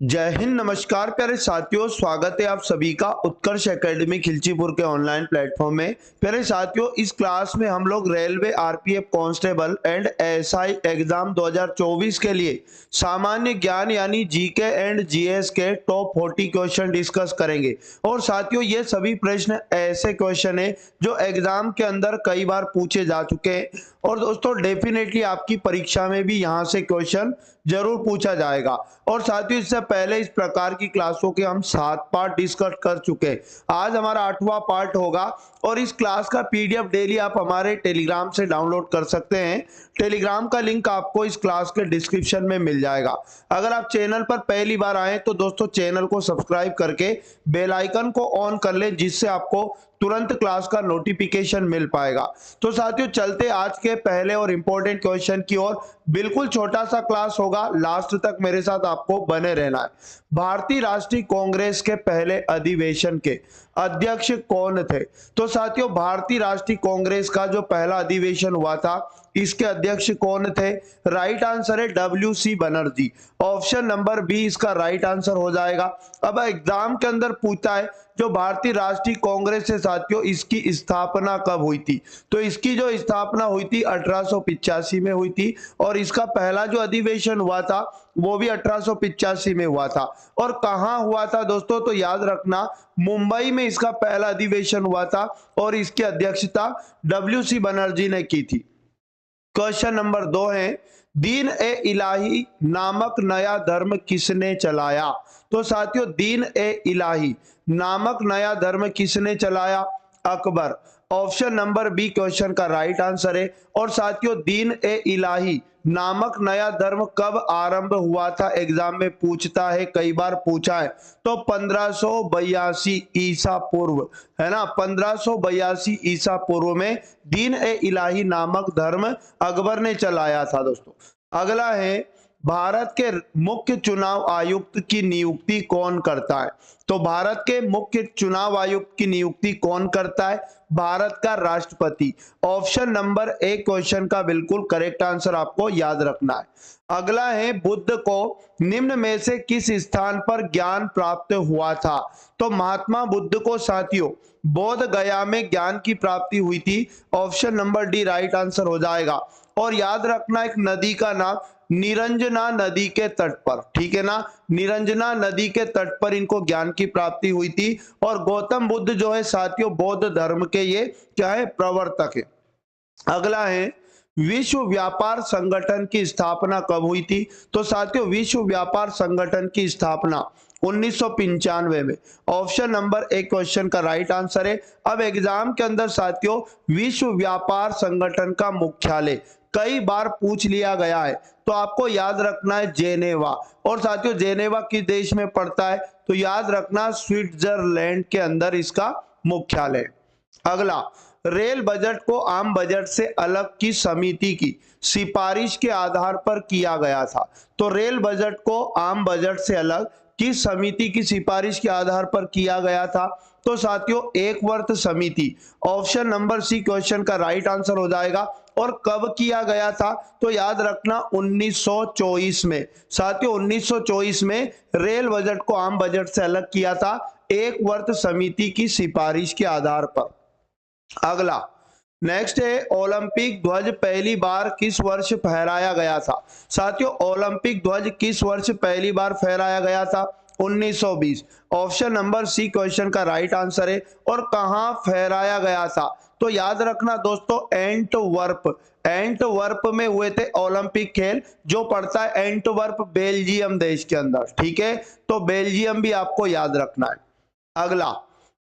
जय हिंद, नमस्कार प्यारे साथियों। स्वागत है आप सभी का उत्कर्ष एकेडमी खिलचीपुर के ऑनलाइन प्लेटफॉर्म में। प्यारे साथियों, इस क्लास में हम लोग railway RPF constable and ASI exam 2024 के लिए सामान्य ज्ञान यानी जीके एंड जीएस के टॉप 40 क्वेश्चन डिस्कस करेंगे। और साथियों, ये सभी प्रश्न ऐसे क्वेश्चन है जो एग्जाम के अंदर कई बार पूछे जा चुके हैं और दोस्तों डेफिनेटली आपकी परीक्षा में भी यहाँ से क्वेश्चन जरूर पूछा जाएगा। और साथियों, इससे पहले इस प्रकार की क्लासों के हम 7 पार्ट डिस्कस कर चुके हैं। आज हमारा 8वां पार्ट होगा और इस क्लास का पीडीएफ डेली आप हमारे टेलीग्राम से डाउनलोड कर सकते हैं। टेलीग्राम का लिंक आपको इस क्लास के डिस्क्रिप्शन में मिल जाएगा। अगर आप चैनल पर पहली बार आए तो दोस्तों चैनल को सब्सक्राइब करके बेल आइकन को ऑन कर लें, जिससे आपको तुरंत क्लास का नोटिफिकेशन मिल पाएगा। तो साथियों, चलते आज के पहले और इंपॉर्टेंट क्वेश्चन की ओर। बिल्कुल छोटा सा क्लास होगा, लास्ट तक मेरे साथ आपको बने रहना है। भारतीय राष्ट्रीय कांग्रेस के पहले अधिवेशन के अध्यक्ष कौन थे? तो साथियों, भारतीय राष्ट्रीय कांग्रेस का जो पहला अधिवेशन हुआ था, इसके अध्यक्ष कौन थे? राइट आंसर है WC Banerjee. Option number B इसका राइट आंसर हो जाएगा। अब एग्जाम के अंदर पूछता है जो भारतीय राष्ट्रीय कांग्रेस है साथियों, इसकी स्थापना कब हुई थी? तो इसकी जो स्थापना हुई थी 1885 में हुई थी और इसका पहला जो अधिवेशन हुआ था वो भी 1885 में हुआ था। और कहां हुआ था दोस्तों? तो याद रखना, मुंबई में इसका पहला अधिवेशन हुआ था और इसकी अध्यक्षता WC बनर्जी ने की थी। क्वेश्चन नंबर 2 है, दीन ए इलाही नामक नया धर्म किसने चलाया? तो साथियों, दीन ए इलाही नामक नया धर्म किसने चलाया? Akbar. Option number B question का राइट आंसर है। और साथियों, दीन ए इलाही नामक नया धर्म कब आरंभ हुआ था? एग्जाम में पूछता है, कई बार पूछा है। तो 1582 ईसा पूर्व, है ना, 1582 ईसा पूर्व में दीन ए इलाही नामक धर्म अकबर ने चलाया था दोस्तों। अगला है, भारत के मुख्य चुनाव आयुक्त की नियुक्ति कौन करता है? तो भारत के मुख्य चुनाव आयुक्त की नियुक्ति कौन करता है? भारत का राष्ट्रपति। ऑप्शन नंबर ए क्वेश्चन का बिल्कुल करेक्ट आंसर आपको याद रखना है। अगला है, बुद्ध को निम्न में से किस स्थान पर ज्ञान प्राप्त हुआ था? तो महात्मा बुद्ध को साथियों बोध गया में ज्ञान की प्राप्ति हुई थी। Option number D right answer हो जाएगा। और याद रखना, एक नदी का नाम निरंजना नदी के तट पर, ठीक है ना, निरंजना नदी के तट पर इनको ज्ञान की प्राप्ति हुई थी। और गौतम बुद्ध जो है साथियों बौद्ध धर्म के ये क्या है? प्रवर्तक है। अगला है, विश्व व्यापार संगठन की स्थापना कब हुई थी? तो साथियों, विश्व व्यापार संगठन की स्थापना 1995 में। ऑप्शन नंबर ए क्वेश्चन का राइट आंसर है। अब एग्जाम के अंदर साथियों विश्व व्यापार संगठन का मुख्यालय कई बार पूछ लिया गया है, तो आपको याद रखना है जेनेवा। और साथियों, जेनेवा किस देश में पड़ता है? तो याद रखना, स्विट्जरलैंड के अंदर इसका मुख्यालय। अगला, रेल बजट को आम बजट से अलग किस समिति की सिफारिश के आधार पर किया गया था? तो रेल बजट को आम बजट से अलग किस समिति की सिफारिश के आधार पर किया गया था? तो साथियों, एकवर्त समिति। ऑप्शन नंबर सी क्वेश्चन का राइट आंसर हो जाएगा। और कब किया गया था? तो याद रखना 1924 में। साथियों, 1924 में रेल बजट को आम बजट से अलग किया था, एकवर्त समिति की सिफारिश के आधार पर। अगला, नेक्स्ट है, ओलंपिक ध्वज पहली बार किस वर्ष फहराया गया था? साथियों, ओलंपिक ध्वज किस वर्ष पहली बार फहराया गया था? 1920। ऑप्शन नंबर सी क्वेश्चन का राइट आंसर है। और कहां फहराया गया था? तो याद रखना दोस्तों, एंटवर्प में हुए थे ओलंपिक खेल, जो पड़ता है एंटवर्प बेल्जियम देश के अंदर, ठीक है। तो बेल्जियम भी आपको याद रखना है। अगला,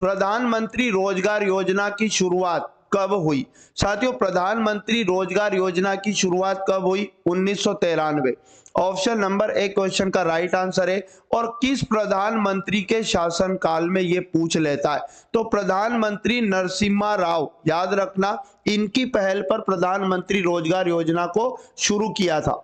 प्रधानमंत्री रोजगार योजना की शुरुआत कब हुई? साथियों, प्रधानमंत्री रोजगार योजना की शुरुआत कब हुई? 1993। ऑप्शन नंबर ए क्वेश्चन का राइट आंसर है। और किस प्रधानमंत्री के शासनकाल में ये पूछ लेता है? तो प्रधानमंत्री नरसिम्हा राव, याद रखना, इनकी पहल पर प्रधानमंत्री रोजगार योजना को शुरू किया था।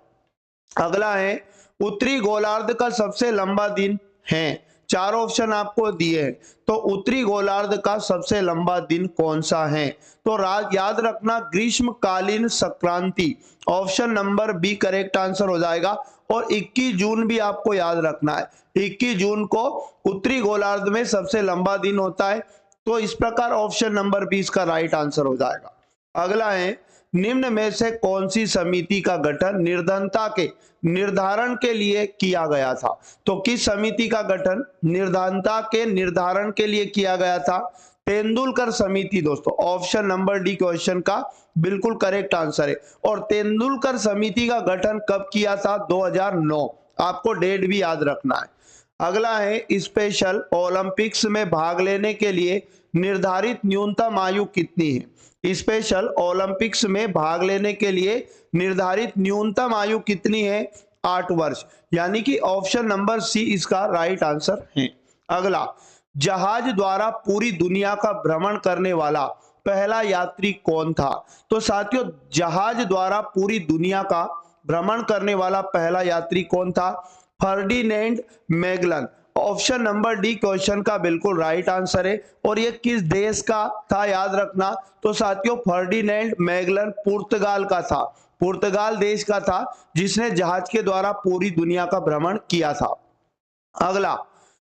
अगला है, उत्तरी गोलार्ध का सबसे लंबा दिन है। 4 ऑप्शन आपको दिए हैं, तो उत्तरी गोलार्ध का सबसे लंबा दिन कौन सा है? तो याद रखना, ग्रीष्मकालीन संक्रांति। Option number B correct answer हो जाएगा। और 21 जून भी आपको याद रखना है। 21 जून को उत्तरी गोलार्ध में सबसे लंबा दिन होता है। तो इस प्रकार ऑप्शन नंबर 20 का राइट आंसर हो जाएगा। अगला है, निम्न में से कौन सी समिति का गठन निर्धनता के निर्धारण के लिए किया गया था? तो किस समिति का गठन निर्धनता के निर्धारण के लिए किया गया था? तेंदुलकर समिति दोस्तों, ऑप्शन नंबर डी क्वेश्चन का बिल्कुल करेक्ट आंसर है। और तेंदुलकर समिति का गठन कब किया था? 2009। आपको डेट भी याद रखना है। अगला है, स्पेशल ओलंपिक्स में भाग लेने के लिए निर्धारित न्यूनतम आयु कितनी है? स्पेशल ओलंपिक्स में भाग लेने के लिए निर्धारित न्यूनतम आयु कितनी है? 8 वर्ष, यानी कि ऑप्शन नंबर सी इसका राइट आंसर है। अगला, जहाज द्वारा पूरी दुनिया का भ्रमण करने वाला पहला यात्री कौन था? तो साथियों, जहाज द्वारा पूरी दुनिया का भ्रमण करने वाला पहला यात्री कौन था? Ferdinand Magellan. Option number D question का बिल्कुल राइट आंसर है। और ये किस देश का था याद रखना? तो साथियों, फर्डिनेंड मैगलन पुर्तगाल का था। पुर्तगाल देश का था जिसने जहाज के द्वारा पूरी दुनिया का भ्रमण किया था। अगला,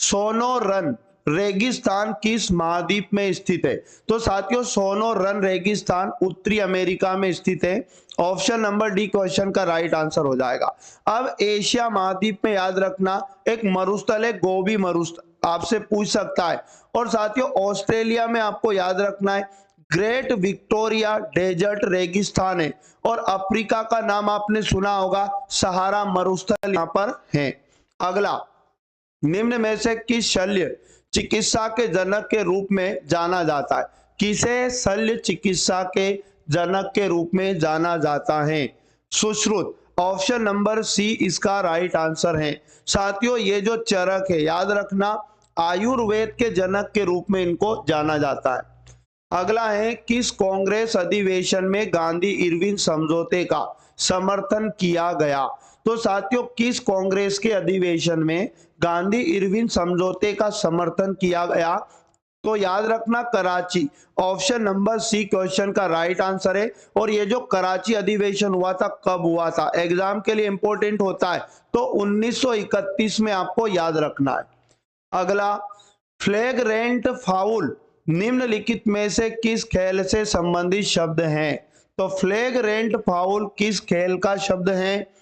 सोनोरन रेगिस्तान किस महाद्वीप में स्थित है? तो साथियों, सोनोरन रेगिस्तान उत्तरी अमेरिका में स्थित है। ऑप्शन नंबर डी क्वेश्चन का राइट आंसर हो जाएगा। अब एशिया महाद्वीप में याद रखना एक मरुस्थल है, गोबी मरुस्थल, आपसे पूछ सकता है। और साथियों, ऑस्ट्रेलिया में आपको याद रखना है ग्रेट विक्टोरिया डेजर्ट रेगिस्तान है। और अफ्रीका का नाम आपने सुना होगा, सहारा मरुस्थल यहाँ पर है। अगला, निम्न में से किस शल्य चिकित्सा के जनक के रूप में जाना जाता है? किसे शल्य चिकित्सा के जनक के रूप में जाना जाता है? सुश्रुत। ऑप्शन नंबर सी इसका राइट आंसर है। साथियों, ये जो चरक है याद रखना आयुर्वेद के जनक के रूप में इनको जाना जाता है। अगला है, किस कांग्रेस अधिवेशन में गांधी इरविन समझौते का समर्थन किया गया? तो साथियों, किस कांग्रेस के अधिवेशन में गांधी इरविन समझौते का समर्थन किया गया? तो याद रखना Karachi. Option number C question का राइट आंसर है। और ये जो कराची अधिवेशन हुआ था, कब हुआ था? एग्जाम के लिए इंपॉर्टेंट होता है, तो 1931 में आपको याद रखना है। अगला, फ्लैग्रेंट फाउल निम्नलिखित में से किस खेल से संबंधित शब्द हैं? तो फ्लैग्रेंट फाउल किस खेल का शब्द है?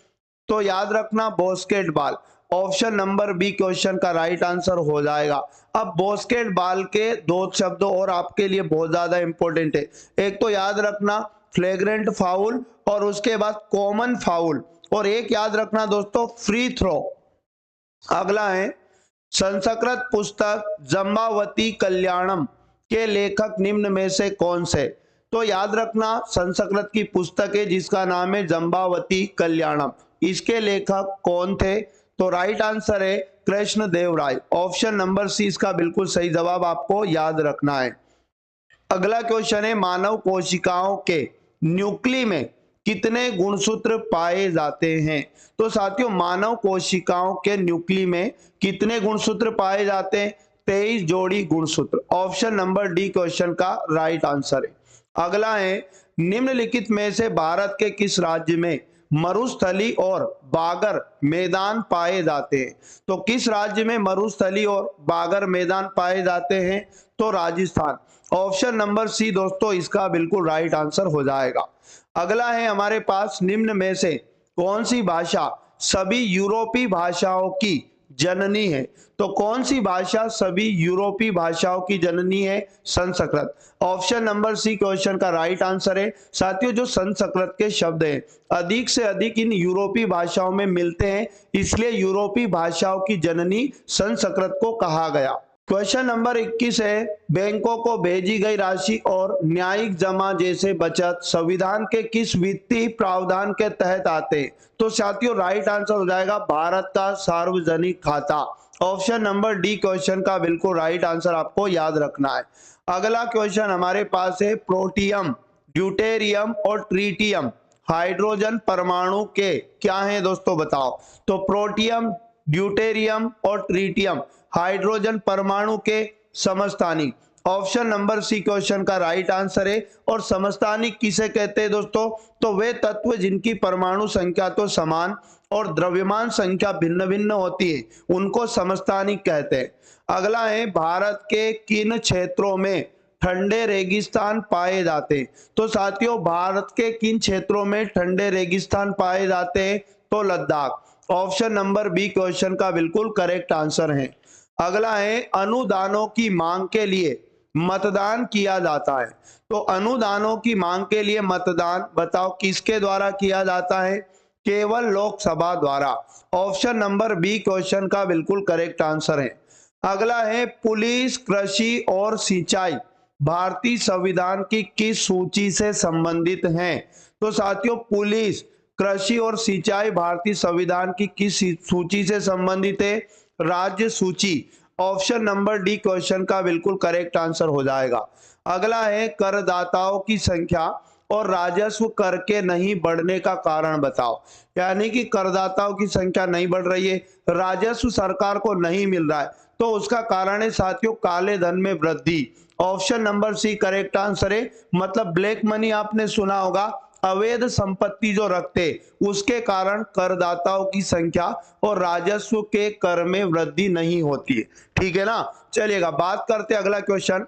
तो याद रखना basketball. Option number B question का राइट आंसर हो जाएगा। अब बास्केटबॉल के दो शब्द और आपके लिए बहुत ज्यादा इंपॉर्टेंट है। एक तो याद रखना फ्लैग्रेंट फाउल, और उसके बाद कॉमन फाउल, और एक याद रखना दोस्तों फ्री थ्रो। अगला है, संस्कृत पुस्तक जम्बावती कल्याणम के लेखक निम्न में से कौन से? तो याद रखना संस्कृत की पुस्तक है जिसका नाम है जम्बावती कल्याणम। इसके लेखक कौन थे? तो राइट आंसर है कृष्ण देव राय। ऑप्शन नंबर सी इसका बिल्कुल सही जवाब आपको याद रखना है। अगला क्वेश्चन है, मानव कोशिकाओं के न्यूक्ली में कितने गुणसूत्र पाए जाते हैं? तो साथियों, मानव कोशिकाओं के न्यूक्ली में कितने गुणसूत्र पाए जाते हैं? 23 जोड़ी गुणसूत्र। ऑप्शन नंबर डी क्वेश्चन का राइट आंसर है। अगला है, निम्नलिखित में से भारत के किस राज्य में मरुस्थली और बागर मैदान पाए जाते हैं? तो किस राज्य में मरुस्थली और बागर मैदान पाए जाते हैं? तो राजस्थान। ऑप्शन नंबर सी दोस्तों इसका बिल्कुल राइट आंसर हो जाएगा। अगला है हमारे पास, निम्न में से कौन सी भाषा सभी यूरोपीय भाषाओं की जननी है? तो कौन सी भाषा सभी यूरोपीय भाषाओं की जननी है? Sanskrit. Option number C question का राइट आंसर है। साथियों, जो संस्कृत के शब्द हैं अधिक से अधिक इन यूरोपीय भाषाओं में मिलते हैं, इसलिए यूरोपीय भाषाओं की जननी संस्कृत को कहा गया। क्वेश्चन नंबर 21 है, बैंकों को भेजी गई राशि और न्यायिक जमा जैसे बचत संविधान के किस वित्तीय प्रावधान के तहत आते हैं? तो साथियों, राइट आंसर हो जाएगा भारत का सार्वजनिक खाता। ऑप्शन नंबर डी क्वेश्चन का बिल्कुल राइट आंसर आपको याद रखना है। अगला क्वेश्चन हमारे पास है, प्रोटियम, ड्यूटेरियम और ट्रीटियम हाइड्रोजन परमाणु के क्या हैं दोस्तों बताओ? तो प्रोटियम, ड्यूटेरियम और ट्रीटियम हाइड्रोजन परमाणु के समस्थानिक। ऑप्शन नंबर सी क्वेश्चन का राइट आंसर है। और समस्थानिक किसे कहते हैं दोस्तों? तो वे तत्व जिनकी परमाणु संख्या तो समान और द्रव्यमान संख्या भिन्न भिन्न होती है उनको समस्थानिक कहते हैं। अगला है भारत के किन क्षेत्रों में ठंडे रेगिस्तान पाए जाते हैं। तो साथियों भारत के किन क्षेत्रों में ठंडे रेगिस्तान पाए जाते हैं, तो Ladakh. Option number B question का बिल्कुल करेक्ट आंसर है। अगला है अनुदानों की मांग के लिए मतदान किया जाता है। तो अनुदानों की मांग के लिए मतदान बताओ किसके द्वारा किया जाता है, केवल लोकसभा द्वारा। ऑप्शन नंबर बी क्वेश्चन का बिल्कुल करेक्ट आंसर है। अगला है पुलिस, कृषि और सिंचाई भारतीय संविधान की किस सूची से संबंधित हैं। तो साथियों पुलिस, कृषि और सिंचाई भारतीय संविधान की किस सूची से संबंधित है, राज्य सूची। ऑप्शन नंबर डी क्वेश्चन का बिल्कुल करेक्ट आंसर हो जाएगा। अगला है करदाताओं की संख्या और राजस्व कर के नहीं बढ़ने का कारण बताओ। यानी कि करदाताओं की संख्या नहीं बढ़ रही है, राजस्व सरकार को नहीं मिल रहा है, तो उसका कारण है साथियों काले धन में वृद्धि। Option number C correct answer है। मतलब ब्लैक मनी आपने सुना होगा, अवैध संपत्ति जो रखते उसके कारण करदाताओं की संख्या और राजस्व के कर में वृद्धि नहीं होती है। ठीक है ना, चलिएगा बात करते अगला क्वेश्चन।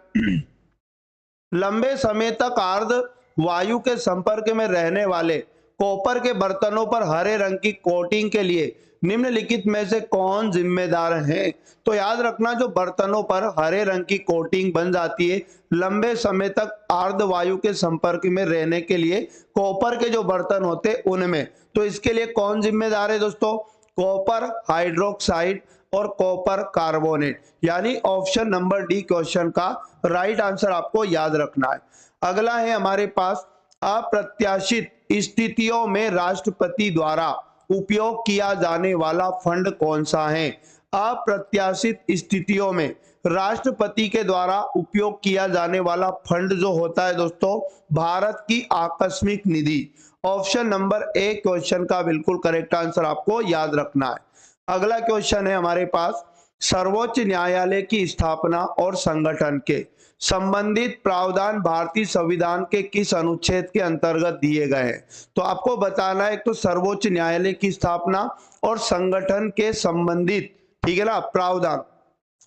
लंबे समय तक आर्द्र वायु के संपर्क में रहने वाले कॉपर के बर्तनों पर हरे रंग की कोटिंग के लिए निम्नलिखित में से कौन जिम्मेदार है। तो याद रखना जो बर्तनों पर हरे रंग की कोटिंग बन जाती है लंबे समय तक आर्द्र वायु के संपर्क में रहने के लिए कॉपर के जो बर्तन होते उनमें, तो इसके लिए कौन जिम्मेदार है दोस्तों, कॉपर हाइड्रोक्साइड और कॉपर कार्बोनेट। यानी ऑप्शन नंबर डी क्वेश्चन का राइट आंसर आपको याद रखना है। अगला है हमारे पास अप्रत्याशित स्थितियों में राष्ट्रपति द्वारा उपयोग किया जाने वाला फंड कौन सा है। अप्रत्याशित स्थितियों में राष्ट्रपति के द्वारा उपयोग किया जाने वाला फंड जो होता है दोस्तों भारत की आकस्मिक निधि। ऑप्शन नंबर ए क्वेश्चन का बिल्कुल करेक्ट आंसर आपको याद रखना है। अगला क्वेश्चन है हमारे पास सर्वोच्च न्यायालय की स्थापना और संगठन के संबंधित प्रावधान भारतीय संविधान के किस अनुच्छेद के अंतर्गत दिए गए हैं। तो आपको बताना है तो सर्वोच्च न्यायालय की स्थापना और संगठन के संबंधित, ठीक है ना, प्रावधान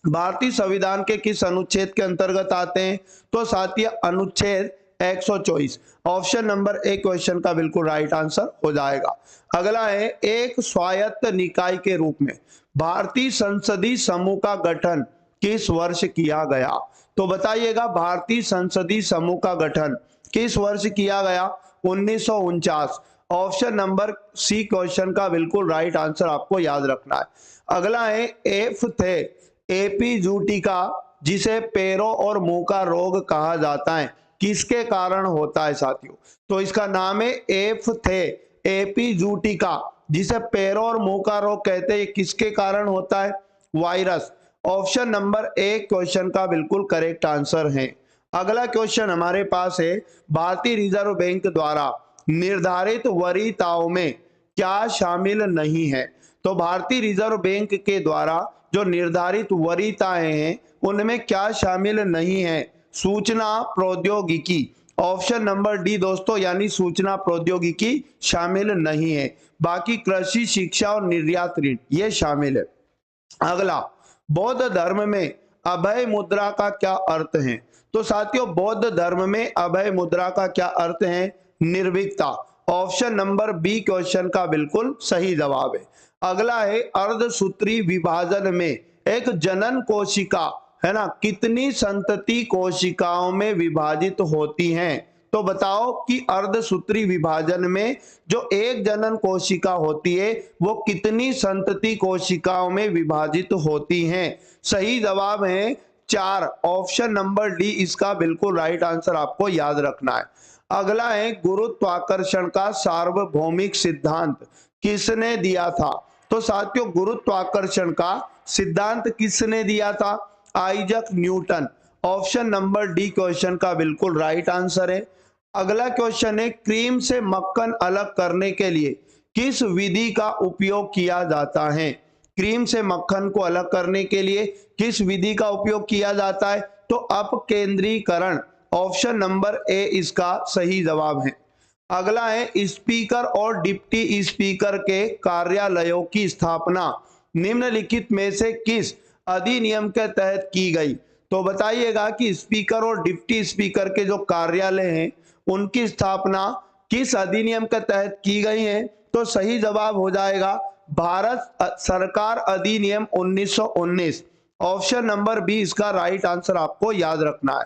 भारतीय संविधान के किस अनुच्छेद के अंतर्गत आते हैं। तो साथियों अनुच्छेद 124। ऑप्शन नंबर ए क्वेश्चन का बिल्कुल राइट आंसर हो जाएगा। अगला है एक स्वायत्त निकाय के रूप में भारतीय संसदीय समूह का गठन किस वर्ष किया गया। तो बताइएगा भारतीय संसदीय समूह का गठन किस वर्ष किया गया, 1949। ऑप्शन नंबर सी क्वेश्चन का बिल्कुल राइट आंसर आपको याद रखना है। अगला है एफ थे एपीजूटिका जिसे पैरों और मुंह का रोग कहा जाता है किसके कारण होता है साथियों। तो इसका नाम है एफ थे एपीजूटिका जिसे पैरों और मुंह का रोग कहते हैं, किसके कारण होता है, virus. Option number A question का बिल्कुल करेक्ट आंसर है। अगला क्वेश्चन हमारे पास है भारतीय रिजर्व बैंक द्वारा निर्धारित वरीयताओं में क्या शामिल नहीं है। तो भारतीय रिजर्व बैंक के द्वारा जो निर्धारित वरीयताएं हैं उनमें क्या शामिल नहीं है, सूचना प्रौद्योगिकी। ऑप्शन नंबर डी दोस्तों यानी सूचना प्रौद्योगिकी शामिल नहीं है, बाकी कृषि, शिक्षा और निर्यात ऋण ये शामिल है। अगला बौद्ध धर्म में अभय मुद्रा का क्या अर्थ है। तो साथियों बौद्ध धर्म में अभय मुद्रा का क्या अर्थ है, निर्भीकता। ऑप्शन नंबर बी क्वेश्चन का बिल्कुल सही जवाब है। अगला है अर्धसूत्री विभाजन में एक जनन कोशिका है ना कितनी संतति कोशिकाओं में विभाजित होती हैं। तो बताओ कि अर्धसूत्री विभाजन में जो एक जनन कोशिका होती है वो कितनी संतति कोशिकाओं में विभाजित होती हैं। सही जवाब है 4। ऑप्शन नंबर डी इसका बिल्कुल राइट आंसर आपको याद रखना है। अगला है गुरुत्वाकर्षण का सार्वभौमिक सिद्धांत किसने दिया था। तो साथियों गुरुत्वाकर्षण का सिद्धांत किसने दिया था, Isaac Newton. Option number D question का बिल्कुल राइट आंसर है। अगला क्वेश्चन है क्रीम से मक्खन अलग करने के लिए किस विधि का उपयोग किया जाता है। क्रीम से मक्खन को अलग करने के लिए किस विधि का उपयोग किया जाता है। तो अपकेंद्रीकरण। ऑप्शन नंबर ए इसका सही जवाब है। अगला है स्पीकर और डिप्टी स्पीकर के कार्यालयों की स्थापना निम्नलिखित में से किस अधिनियम के तहत की गई। तो बताइएगा कि स्पीकर और डिप्टी स्पीकर के जो कार्यालय हैं उनकी स्थापना किस अधिनियम के तहत की गई है। तो सही जवाब हो जाएगा भारत सरकार अधिनियम 1919। ऑप्शन नंबर बी इसका राइट आंसर आपको याद रखना है।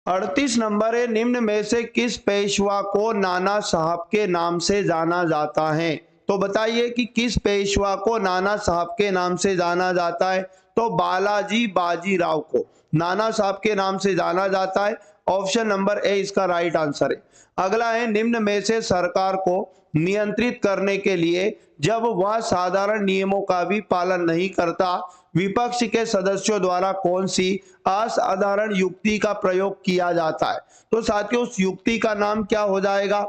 38 नंबर है, निम्न में से किस पेशवा को नाना साहब के नाम से जाना जाता है। तो बताइए कि किस पेशवा को नाना साहब के नाम से जाना जाता है। तो बालाजी बाजीराव को नाना साहब के नाम से जाना जाता है। ऑप्शन नंबर ए इसका राइट आंसर है। अगला है, निम्न में से सरकार को नियंत्रित करने के लिए जब वह साधारण नियमों का भी पालन नहीं करता, विपक्ष के सदस्यों द्वारा कौन सी असाधारण युक्ति का प्रयोग किया जाता है। तो साथियों उस युक्ति का नाम क्या हो जाएगा।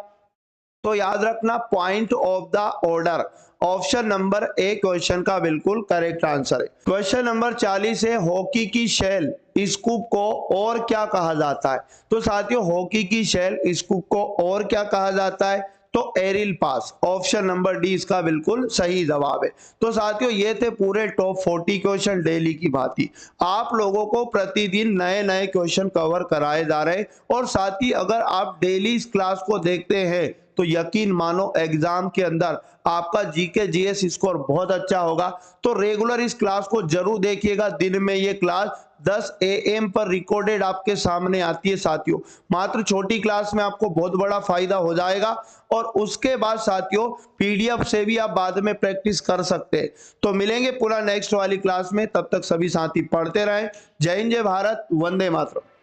तो याद रखना point of the order. Option number A question का बिल्कुल करेक्ट आंसर है। क्वेश्चन नंबर 40 है, हॉकी की शेल स्कूप को और क्या कहा जाता है। तो साथियों हॉकी की शेल स्कूप को और क्या कहा जाता है। तो एरिल पास। ऑप्शन नंबर डी इसका बिल्कुल सही जवाब है। तो साथियों ये थे पूरे टॉप 40 क्वेश्चन डेली की भांति। आप लोगों को प्रतिदिन नए नए क्वेश्चन कवर कराए जा रहे हैं और साथ ही अगर आप डेली इस क्लास को देखते हैं तो यकीन मानो एग्जाम के अंदर आपका जीके जीएस स्कोर बहुत अच्छा होगा। तो रेगुलर इस क्लास को जरूर देखिएगा। दिन में ये क्लास 10 AM पर रिकॉर्डेड आपके सामने आती है साथियों। मात्र छोटी क्लास में आपको बहुत बड़ा फायदा हो जाएगा और उसके बाद साथियों पीडीएफ से भी आप बाद में प्रैक्टिस कर सकते हैं। तो मिलेंगे पूरा नेक्स्ट वाली क्लास में, तब तक सभी साथी पढ़ते रहें। जय हिंद, जय भारत, वंदे मातरम।